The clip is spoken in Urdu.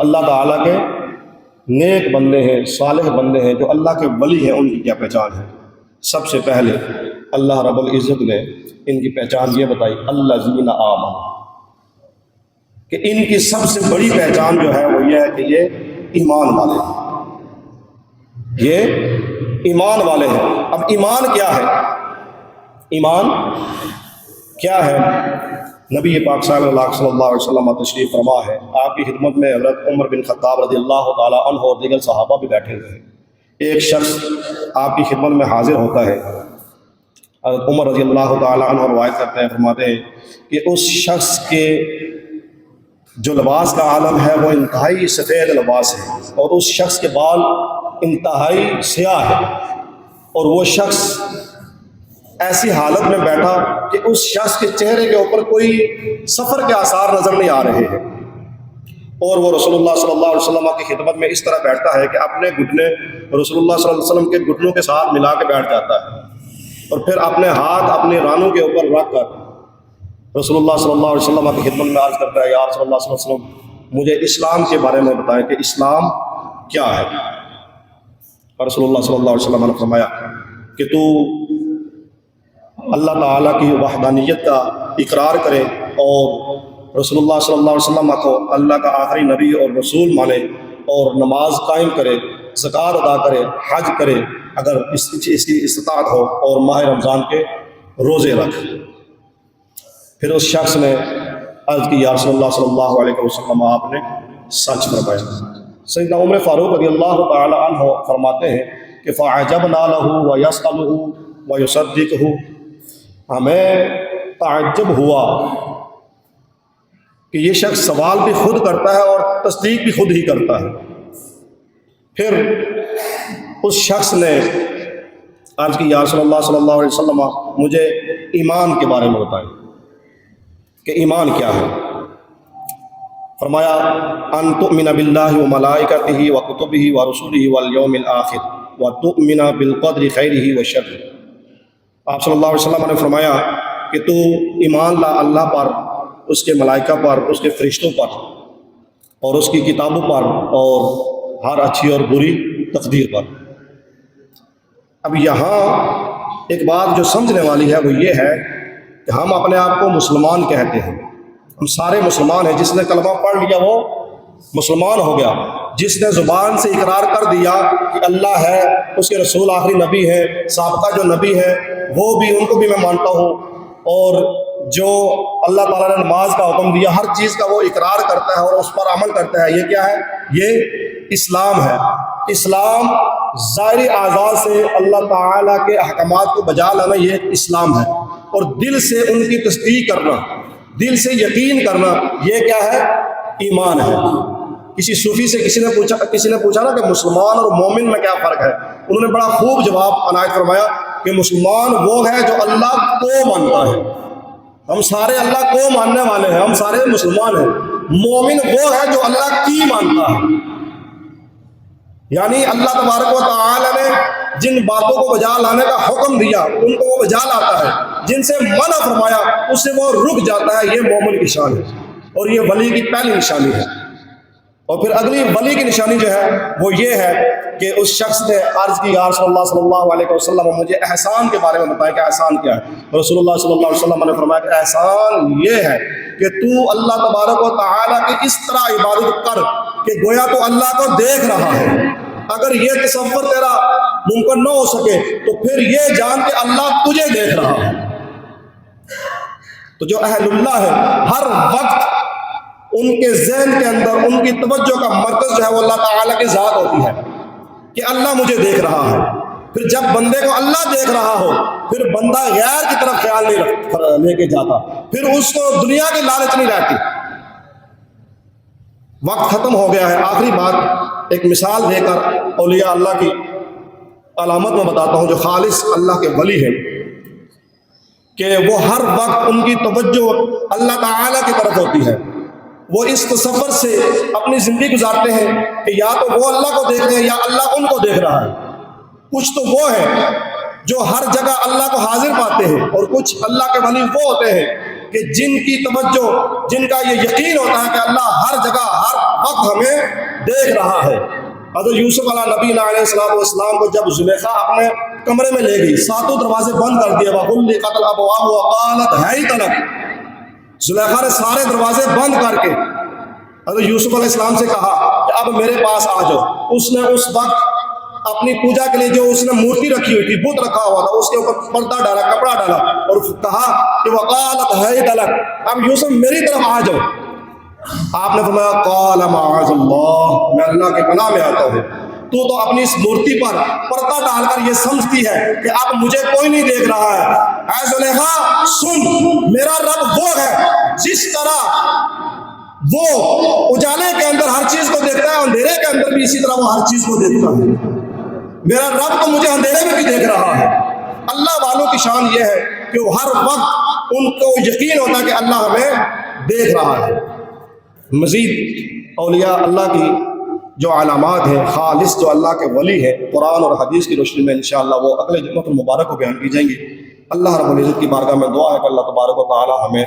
اللہ تعالیٰ کے نیک بندے ہیں، صالح بندے ہیں، جو اللہ کے ولی ہیں، ان کی کیا پہچان ہے؟ سب سے پہلے اللہ رب العزت نے ان کی پہچان یہ بتائی، الذین آمنوا، کہ ان کی سب سے بڑی پہچان جو ہے وہ یہ ہے کہ یہ ایمان والے ہیں، یہ ایمان والے ہیں۔ اب ایمان کیا ہے؟ ایمان کیا ہے؟ نبی پاک صلی اللہ علیہ وسلم تشریف فرما ہے، آپ کی خدمت میں حضرت عمر بن خطاب رضی اللہ تعالیٰ عنہ اور دیگر صحابہ بھی بیٹھے ہوئے ہیں۔ ایک شخص آپ کی خدمت میں حاضر ہوتا ہے، حضرت عمر رضی اللہ تعالیٰ عنہ روایت کرتے ہیں، فرماتے ہیں کہ اس شخص کے جو لباس کا عالم ہے وہ انتہائی سفید لباس ہے، اور اس شخص کے بال انتہائی سیاہ ہے، اور وہ شخص ایسی حالت میں بیٹھا کہ اس شخص کے چہرے کے اوپر کوئی سفر کے آثار نظر نہیں آ رہے ہیں، اور وہ رسول اللہ صلی اللہ علیہ وسلم کی خدمت میں اس طرح بیٹھتا ہے کہ اپنے گھٹنے رسول اللہ صلی اللہ علیہ وسلم کے گھٹنوں کے ساتھ ملا کے بیٹھ جاتا ہے، اور پھر اپنے ہاتھ اپنے رانوں کے اوپر رکھ کر رسول اللہ صلی اللہ علیہ وسلم کی خدمت میں عرض کرتا ہے، یا رسول اللہ صلی اللہ علیہ وسلم مجھے اسلام کے بارے میں بتائیں کہ اسلام کیا ہے؟ اور رسول اللہ صلی اللہ علیہ وسلم نے فرمایا کہ تو اللہ تعالیٰ کی وحدانیت کا اقرار کرے، اور رسول اللہ صلی اللہ علیہ وسلم کو اللہ کا آخری نبی اور رسول مانے، اور نماز قائم کرے، زکوٰۃ ادا کرے، حج کرے اگر اس کی استطاعت ہو، اور ماہ رمضان کے روزے رکھ۔ پھر اس شخص نے عرض کی، یا رسول اللہ صلی اللہ علیہ وسلم آپ نے سچ فرمایا۔ سیدنا عمر فاروق رضی اللہ تعالی عنہ فرماتے ہیں کہ فعجبنا له ويسأله ويصدقه، ہمیں تعجب ہوا کہ یہ شخص سوال بھی خود کرتا ہے اور تصدیق بھی خود ہی کرتا ہے۔ پھر اس شخص نے عرض کی، یا رسول اللہ صلی اللہ علیہ وسلم مجھے ایمان کے بارے میں بتائیں کہ ایمان کیا ہے؟ فرمایا، ان تؤمن باللہ وملائکتہ وکتبہ ورسلہ والیوم الآخر وتؤمن بالقدر خیرہ وشرہ۔ آپ صلی اللہ علیہ وسلم نے فرمایا کہ تو ایمان لا اللہ پر، اس کے ملائکہ پر، اس کے فرشتوں پر، اور اس کی کتابوں پر، اور ہر اچھی اور بری تقدیر پر۔ اب یہاں ایک بات جو سمجھنے والی ہے وہ یہ ہے کہ ہم اپنے آپ کو مسلمان کہتے ہیں، ہم سارے مسلمان ہیں، جس نے کلمہ پڑھ لیا وہ مسلمان ہو گیا، جس نے زبان سے اقرار کر دیا کہ اللہ ہے، اس کے رسول آخری نبی ہے، سابقہ جو نبی ہے وہ بھی، ان کو بھی میں مانتا ہوں، اور جو اللہ تعالیٰ نے نماز کا حکم دیا ہر چیز کا وہ اقرار کرتا ہے اور اس پر عمل کرتا ہے، یہ کیا ہے؟ یہ اسلام ہے۔ اسلام ظاہری اعضاء سے اللہ تعالیٰ کے احکامات کو بجا لانا، یہ اسلام ہے، اور دل سے ان کی تصدیق کرنا، دل سے یقین کرنا، یہ کیا ہے؟ ایمان ہے۔ کسی صوفی سے کسی نے پوچھا نا کہ مسلمان اور مومن میں کیا فرق ہے؟ انہوں نے بڑا خوب جواب عنایت فرمایا کہ مسلمان وہ ہے جو اللہ کو مانتا ہے، ہم سارے اللہ کو ماننے والے ہیں، ہم سارے مسلمان ہیں۔ مومن وہ ہے جو اللہ کی مانتا ہے، یعنی اللہ تبارک و تعالی نے جن باتوں کو بجا لانے کا حکم دیا ان کو وہ بجا لاتا ہے، جن سے منع فرمایا اس سے وہ رک جاتا ہے، یہ مومن کی شان ہے، اور یہ ولی کی پہلی نشانی ہے۔ اور پھر اگلی ولی کی نشانی جو ہے وہ یہ ہے کہ اس شخص نے عرض کی، یا رسول اللہ صلی اللہ علیہ وسلم مجھے احسان کے بارے میں بتائیں کہ احسان کیا ہے؟ رسول اللہ صلی اللہ علیہ وسلم نے فرمایا کہ احسان یہ ہے کہ تو اللہ تبارک و تعالیٰ کی اس طرح عبادت کر کہ گویا تو اللہ کو دیکھ رہا ہے۔ اگر یہ تصور تیرا ممکن نہ ہو سکے تو پھر یہ جان کہ اللہ تجھے دیکھ رہا ہے۔ تو جو اہل اللہ ہے ہر وقت ان کے ذہن کے اندر ان کی توجہ کا مرکز جو ہے وہ اللہ تعالیٰ کی ذات ہوتی ہے کہ اللہ مجھے دیکھ رہا ہے۔ پھر جب بندے کو اللہ دیکھ رہا ہو پھر بندہ غیر کی طرف خیال نہیں لے کے جاتا، پھر اس کو دنیا کی لالچ نہیں رہتی۔ وقت ختم ہو گیا ہے، آخری بات ایک مثال دے کر اولیاء اللہ کی علامت میں بتاتا ہوں جو خالص اللہ کے ولی ہیں، کہ وہ ہر وقت ان کی توجہ اللہ تعالیٰ کی طرف ہوتی ہے۔ وہ اس تصور سے اپنی زندگی گزارتے ہیں کہ یا تو وہ اللہ کو دیکھ رہے ہیں یا اللہ ان کو دیکھ رہا ہے۔ کچھ تو وہ ہیں جو ہر جگہ اللہ کو حاضر پاتے ہیں، اور کچھ اللہ کے ولی وہ ہوتے ہیں کہ جن کی توجہ، جن کا یہ یقین ہوتا ہے کہ اللہ ہر جگہ ہر وقت ہمیں دیکھ رہا ہے۔ حضرت یوسف علیہ نبی علیہ السلام کو جب زلیخا اپنے کمرے میں لے گئی، ساتوں دروازے بند کر دیے، وَغُلِّقَتِ الْأَبْوَابُ وَقَالَتْ هَيْتَ لَكَ، زلیخا نے سارے دروازے بند کر کے حضرت یوسف علیہ السلام سے کہا کہ اب میرے پاس آ جاؤ۔ اس نے اس وقت اپنی پوجا کے لیے جو اس نے مورتی رکھی ہوئی تھی، بت رکھا ہوا تھا، اس کے اوپر پردہ ڈالا، کپڑا ڈالا اور کہا کہ وَقَالَتْ هَيْتَ لَكَ، اب یوسف میری طرف آ جاؤ۔ آپ نے فرمایا قَالَ مَعَاذَ اللَّهِ، میں اللہ کے پناہ میں آتا ہوں، تو اپنی اس مورتی پر پردہ ڈال کر یہ سمجھتی ہے کہ اب مجھے کوئی نہیں دیکھ رہا ہے۔ اے زلیخا سن، میرا رب وہ ہے جس طرح وہ اجالے کے اندر ہر چیز کو دیکھتا ہے، اندھیرے کے اندر بھی اسی طرح وہ ہر چیز کو دیکھتا ہے۔ میرا رب تو مجھے اندھیرے میں بھی دیکھ رہا ہے۔ اللہ والوں کی شان یہ ہے کہ وہ ہر وقت ان کو یقین ہوتا ہے کہ اللہ ہمیں دیکھ رہا ہے۔ مزید اولیاء اللہ کی جو علامات ہیں، خالص جو اللہ کے ولی ہیں، قرآن اور حدیث کی روشنی میں انشاءاللہ وہ اگلے جمعہ المبارک کو بیان کی جائیں گی۔ اللہ رب العزت کی بارگاہ میں دعا ہے کہ اللہ تبارک و تعالی ہمیں